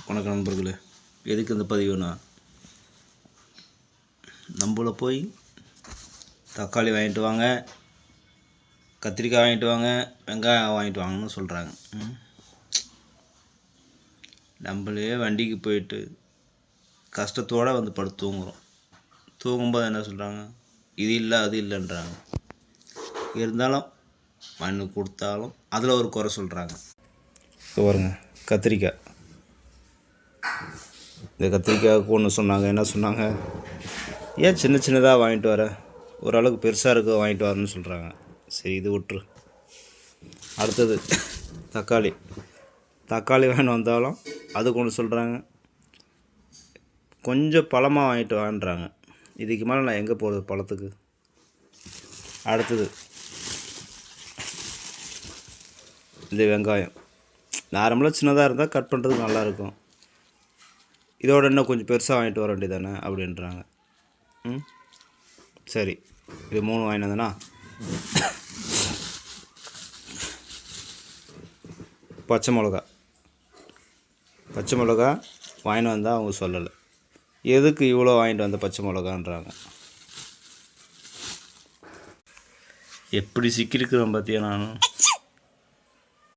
வணக்கம் நண்பர்களே. எதுக்கு இந்த பதிவுனா, நம்மள போய் தக்காளி வாங்கிட்டு வாங்க, கத்திரிக்காய் வாங்கிட்டு வாங்க, வெங்காயம் வாங்கிட்டு வாங்கன்னு சொல்கிறாங்க. நம்மளே வண்டிக்கு போயிட்டு கஷ்டத்தோடு வந்து படுத்து தூங்குகிறோம். தூங்கும்போது என்ன சொல்கிறாங்க, இது இல்லை அது இல்லைன்றாங்க. இருந்தாலும் மண்ணு கொடுத்தாலும் அதில் ஒரு குறை சொல்கிறாங்க. பாருங்க, கத்திரிக்காய், இந்த கத்திரிக்காய்க்கு ஒன்று சொன்னாங்க. என்ன சொன்னாங்க, ஏன் சின்ன சின்னதாக வாங்கிட்டு வர, ஓரளவுக்கு பெருசாக இருக்க வாங்கிட்டு வரேன்னு சொல்கிறாங்க. சரி, இது விட்டுரு. அடுத்தது தக்காளி வாங்கிட்டு வந்தாலும் அதுக்கு ஒன்று சொல்கிறாங்க, கொஞ்சம் பழமாக வாங்கிட்டு வாங்குறாங்க. இதுக்கு மேலே நான் எங்கே போகிறது பழத்துக்கு. அடுத்தது இந்த வெங்காயம் நார்மலாக சின்னதாக இருந்தால் கட் பண்ணுறதுக்கு நல்லாயிருக்கும், இதோட இன்னும் கொஞ்சம் பெருசாக வாங்கிட்டு வர வேண்டியதானே அப்படின்றாங்க. சரி, இது 3 வாங்கிட்டு வந்தேன்னா, பச்சை மிளகா வாங்கிட்டு வந்தால் அவங்க சொல்லலை, எதுக்கு இவ்வளோ வாங்கிட்டு வந்த பச்சை மிளகான்றாங்க. எப்படி சிக்கியிருக்கிறோம் பார்த்தியா நானும்.